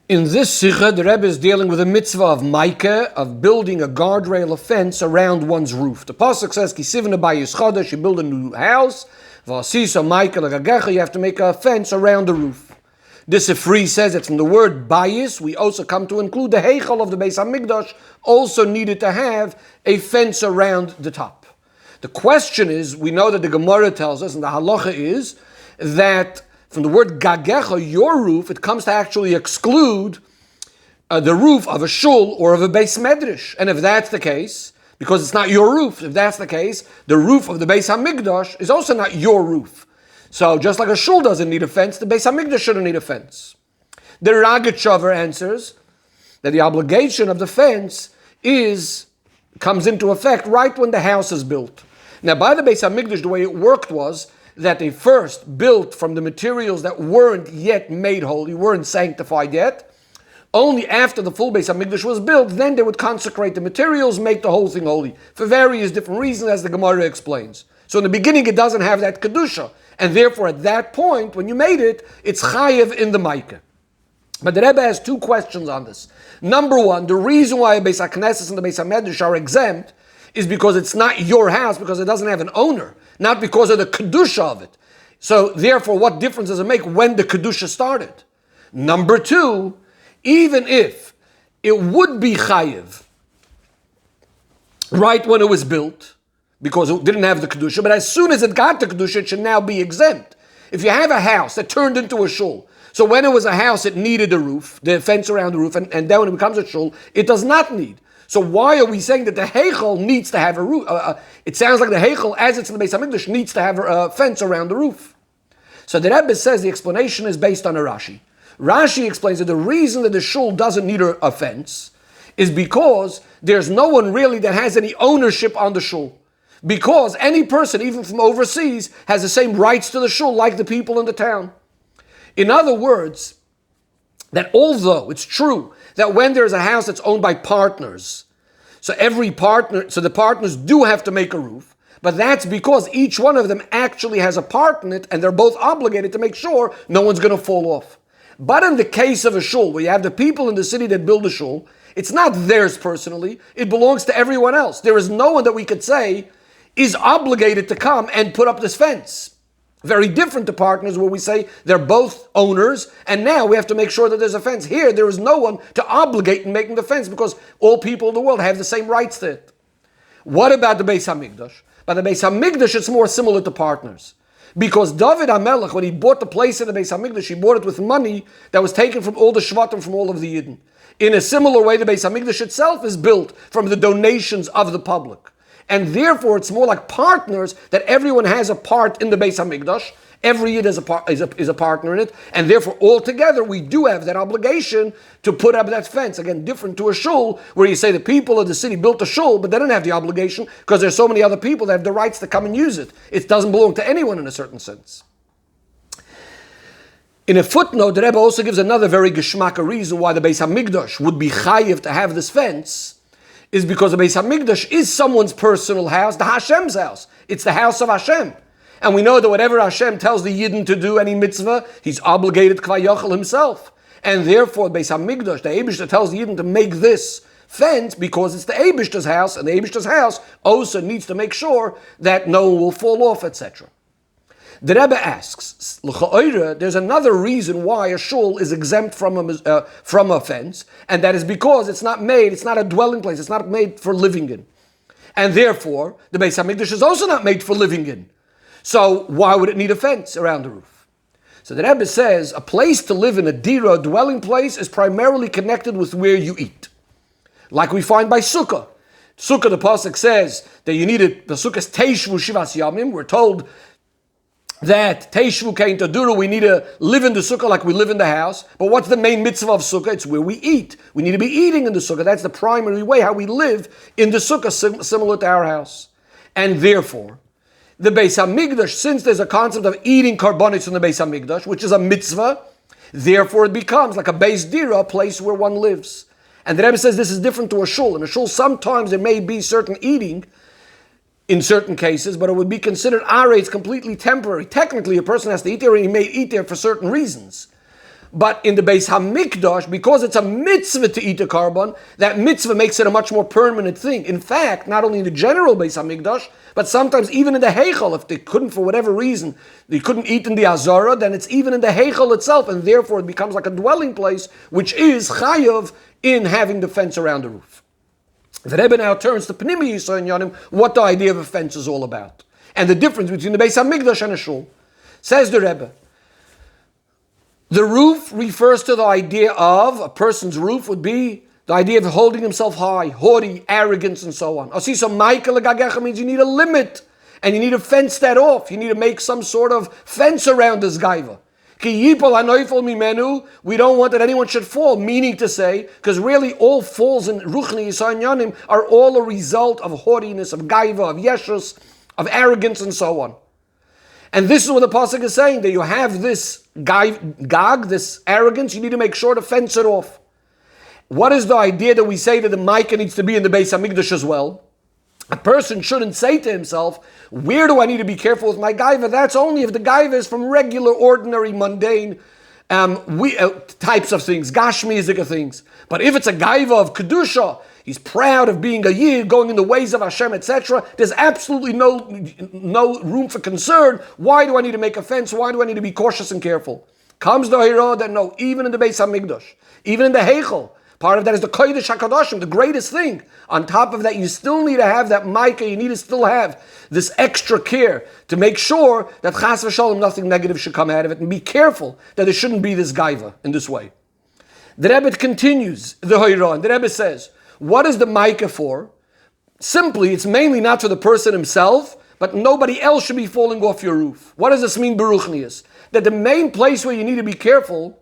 In this sikha, the Rebbe is dealing with a mitzvah of maika, of building a guardrail, a fence around one's roof. The pasuk says, "Kisivna bayis chodesh," you build a new house. V'asisa maika l'gagecha, you have to make a fence around the roof. This Ifri says that from the word bayis, we also come to include the heichal of the Beis Hamikdash also needed to have a fence around the top. The question is, we know that the Gemara tells us, and the halacha is, that from the word gagecha, your roof, it comes to actually exclude the roof of a shul or of a beis medrash. And if that's the case, because it's not your roof, if that's the case, the roof of the Beis Hamikdash is also not your roof. So just like a shul doesn't need a fence, the Beis Hamikdash shouldn't need a fence. The Ragat answers that the obligation of the fence comes into effect right when the house is built. Now, by the Beis Hamikdash, the way it worked was that they first built from the materials that weren't yet made holy, weren't sanctified yet. Only after the full Beis Hamikdash was built, then they would consecrate the materials, make the whole thing holy, for various different reasons, as the Gemara explains. So in the beginning, it doesn't have that kedusha, and therefore at that point, when you made it, it's chayev in the maika. But the Rebbe has two questions on this. Number one, the reason why Beis HaKnesses and the Beis HaMedrash are exempt is because it's not your house, because it doesn't have an owner, not because of the kedusha of it. So therefore, what difference does it make when the kedusha started? Number two, even if it would be chayev right when it was built, because it didn't have the kedusha, but as soon as it got the kedusha, it should now be exempt. If you have a house that turned into a shul, so when it was a house, it needed a roof, the fence around the roof, and then when it becomes a shul, it does not need. So why are we saying that the heichal needs to have a roof? It sounds like the heichal, as it's in the Beis Hamikdash, needs to have a fence around the roof. So the Rebbe says the explanation is based on a Rashi. Rashi explains that the reason that the shul doesn't need a fence is because there's no one really that has any ownership on the shul. Because any person, even from overseas, has the same rights to the shul like the people in the town. In other words, that although it's true that when there's a house that's owned by partners, so the partners do have to make a roof, but that's because each one of them actually has a part in it, and they're both obligated to make sure no one's going to fall off. But in the case of a shul, where you have the people in the city that build a shul, it's not theirs personally, it belongs to everyone else. There is no one that we could say is obligated to come and put up this fence. Very different to partners where we say they're both owners, and now we have to make sure that there's a fence. Here, there is no one to obligate in making the fence because all people in the world have the same rights to it. What about the Beis Hamikdash? By the Beis Hamikdash, it's more similar to partners. Because David HaMelech, when he bought the place in the Beis Hamikdash, he bought it with money that was taken from all the Shvatim, from all of the Yidden. In a similar way, the Beis Hamikdash itself is built from the donations of the public. And therefore, it's more like partners, that everyone has a part in the Beis Hamikdash. Every Yid is a partner in it. And therefore, altogether, we do have that obligation to put up that fence. Again, different to a shul, where you say the people of the city built a shul, but they don't have the obligation because there's so many other people that have the rights to come and use it. It doesn't belong to anyone in a certain sense. In a footnote, the Rebbe also gives another very geschmacka reason why the Beis Hamikdash would be chayiv to have this fence, is because the Beis Hamikdash is someone's personal house, the Hashem's house. It's the house of Hashem. And we know that whatever Hashem tells the Yidden to do, any mitzvah, he's obligated Kva Yochel himself. And therefore, Beis Hamikdash, the Eibishter, tells the Yidden to make this fence because it's the Eibishter's house, and the Eibishter's house also needs to make sure that no one will fall off, etc. The Rebbe asks, there's another reason why a shul is exempt from a fence, and that is because it's not a dwelling place, it's not made for living in. And therefore, the Beis HaMikdash is also not made for living in. So why would it need a fence around the roof? So the Rebbe says, a place to live in, a dira, a dwelling place, is primarily connected with where you eat. Like we find by Sukkah. Sukkah, the Pasuk says that you need it, the Sukkah is Teishvu Shivas Yamim. We're told that Teishvu Kein Taduru, we need to live in the Sukkah like we live in the house. But what's the main mitzvah of Sukkah? It's where we eat. We need to be eating in the Sukkah. That's the primary way how we live in the Sukkah, similar to our house. And therefore, the Beis HaMikdash, since there's a concept of eating karbonis in the Beis HaMikdash, which is a mitzvah, therefore it becomes like a Beis Dira, a place where one lives. And the Rebbe says this is different to a shul. In a shul, sometimes there may be certain eating, in certain cases, but it would be considered it's completely temporary. Technically, a person has to eat there, and he may eat there for certain reasons. But in the Beis HaMikdash, because it's a mitzvah to eat a carbon, that mitzvah makes it a much more permanent thing. In fact, not only in the general Beis HaMikdash, but sometimes even in the Heichal, if they couldn't, for whatever reason, they couldn't eat in the Azara, then it's even in the Heichal itself, and therefore it becomes like a dwelling place, which is chayav in having the fence around the roof. The Rebbe now turns to Pnimi Yisrael and Yonim, what the idea of a fence is all about, and the difference between the Beis HaMikdash and a shul. Says the Rebbe, the roof refers to the idea of, a person's roof would be the idea of holding himself high, haughty, arrogance, and so on. So Michael Gagecha means you need a limit, and you need to fence that off. You need to make some sort of fence around this gaiva. Ki yipol hanoifel mimenu, we don't want that anyone should fall, meaning to say, because really all falls in Ruchni Yisrael are all a result of haughtiness, of gaiva, of yeshus, of arrogance, and so on. And this is what the pasuk is saying, that you have this gag, this arrogance, you need to make sure to fence it off. What is the idea that we say that the Micah needs to be in the Beis HaMikdash as well? A person shouldn't say to himself, where do I need to be careful with my gaiva? That's only if the gaiva is from regular, ordinary, mundane types of things, gashmizik things. But if it's a gaiva of kedusha, he's proud of being a yid, going in the ways of Hashem, etc. There's absolutely no room for concern. Why do I need to make a fence? Why do I need to be cautious and careful? Comes the hero that no, even in the Beis HaMikdash, even in the Heichel, part of that is the Kodesh HaKadoshim, the greatest thing. On top of that, you still need to have that Micah, you need to still have this extra care to make sure that Chas v'Shalom, nothing negative should come out of it, and be careful that there shouldn't be this gaiva in this way. The Rebbe continues, the Hoiron, the Rebbe says, what is the Micah for? Simply, it's mainly not for the person himself, but nobody else should be falling off your roof. What does this mean, Beruchnius? That the main place where you need to be careful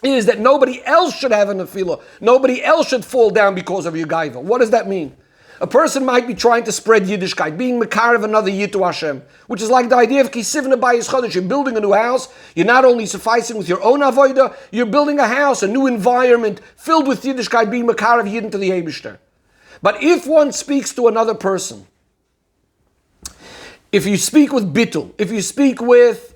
is that nobody else should have an nefila. Nobody else should fall down because of your gaiva. What does that mean? A person might be trying to spread Yiddishkeit, being makar of another Yid to Hashem, which is like the idea of kisivna bayis chodesh. You're building a new house. You're not only sufficing with your own avodah, you're building a house, a new environment filled with Yiddishkeit, being makar of Yidden to the Eibishter. But if one speaks to another person, if you speak with bittul, if you speak with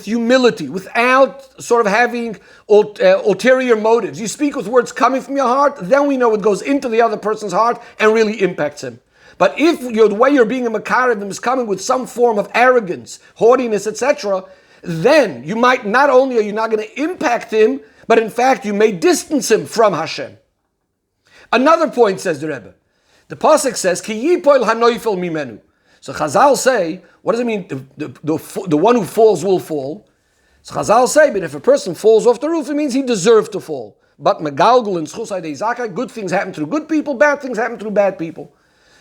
humility, without sort of having ulterior motives, you speak with words coming from your heart, then we know it goes into the other person's heart and really impacts him. But if the way you're being a makarim is coming with some form of arrogance, haughtiness, etc., then you might, not only are you not going to impact him, but in fact you may distance him from Hashem. Another point, says the Rebbe, the pasuk says, Ki yipoil hanoifel mimenu. So Chazal say, what does it mean? The one who falls will fall. So Chazal say, but if a person falls off the roof, it means he deserved to fall. But Megalgul and Schusay de Zaka, good things happen through good people, bad things happen through bad people.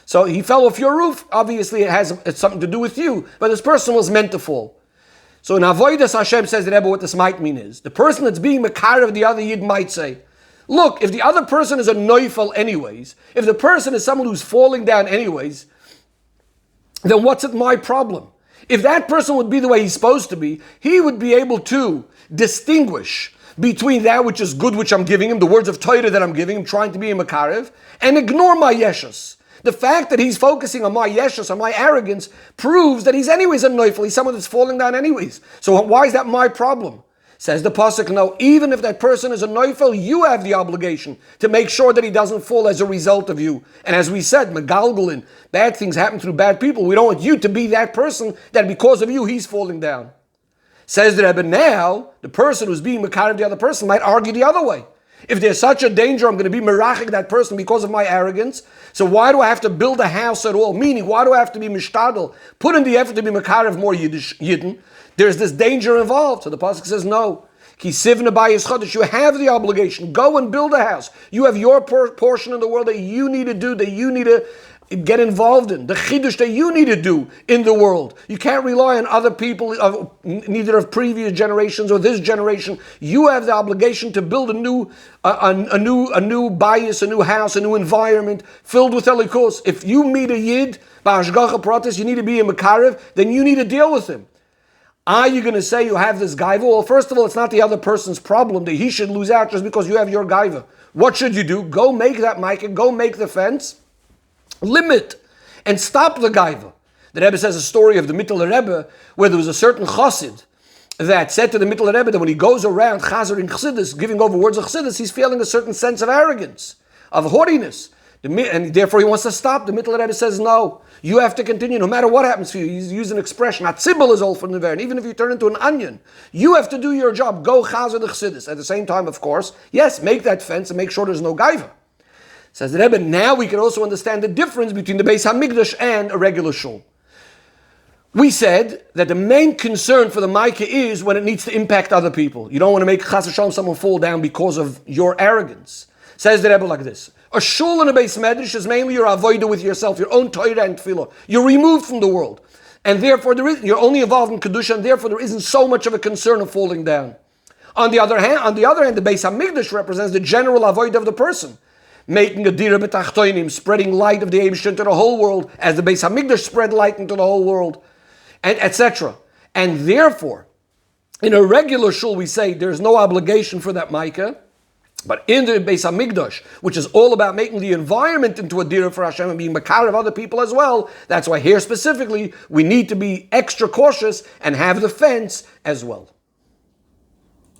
So he fell off your roof. Obviously, it's something to do with you, but this person was meant to fall. So in Avodas Hashem, says the Rebbe, what this might mean is, the person that's being makar of the other Yid might say, look, if the other person is a noifel anyways, if the person is someone who's falling down anyways, then what's it my problem? If that person would be the way he's supposed to be, he would be able to distinguish between that which is good, which I'm giving him, the words of Torah that I'm giving him, trying to be a makarev, and ignore my yeshus. The fact that he's focusing on my yeshus, on my arrogance, proves that he's anyways a neufel. He's someone that's falling down anyways. So why is that my problem? Says the pasuk, no, even if that person is a neufel, you have the obligation to make sure that he doesn't fall as a result of you. And as we said, megalgulin, bad things happen through bad people. We don't want you to be that person that because of you, he's falling down. Says the Rebbe, now, the person who's being makar of the other person might argue the other way. If there's such a danger, I'm going to be merachik that person because of my arrogance. So why do I have to build a house at all? Meaning, why do I have to be mishtadel? Put in the effort to be makar of more Yidden. There's this danger involved. So the pasuk says, no. Ki sivna bayis chodesh. You have the obligation. Go and build a house. You have your portion in the world that you need to do, that you need to get involved in. The chidush that you need to do in the world. You can't rely on other people, neither of previous generations or this generation. You have the obligation to build a new bayis, a new house, a new environment filled with elikos. If you meet a yid, ba'ashgacha pratis, you need to be a makarev, then you need to deal with him. Are you going to say you have this gaiva? Well, first of all, it's not the other person's problem that he should lose out just because you have your gaiva. What should you do? Go make that micah, go make the fence, limit, and stop the gaiva. The Rebbe says a story of the Mittel Rebbe where there was a certain chassid, that said to the Mittler Rebbe that when he goes around Chazer in Chassidus, giving over words of Chassidus, he's feeling a certain sense of arrogance, of haughtiness. And therefore he wants to stop. The Mittler Rebbe says, no, you have to continue no matter what happens to you. He's using an expression, Atzibel is all from the and even if you turn into an onion, you have to do your job. Go Chazer the Chassidus. At the same time, of course, yes, make that fence and make sure there's no gaiva. Says the Rebbe, now we can also understand the difference between the Beis HaMikdash and a regular shul. We said that the main concern for the Maika is when it needs to impact other people. You don't want to make Chas v'Shalom someone fall down because of your arrogance. Says the Rebbe like this. A shul and a Beis Medrash is mainly your avodah with yourself, your own Torah and Tefillah. You're removed from the world. And therefore, you're only involved in Kedusha, and therefore there isn't so much of a concern of falling down. On the other hand, the Beis HaMikdash represents the general avodah of the person. Making a dira b'tachtoinim, spreading light of the Eibishter into the whole world, as the Beis HaMikdash spread light into the whole world, and etc. And therefore, in a regular shul, we say there's no obligation for that Maika. But in the Beis HaMikdash, which is all about making the environment into a dira for Hashem and being makar of other people as well, that's why here specifically we need to be extra cautious and have the fence as well.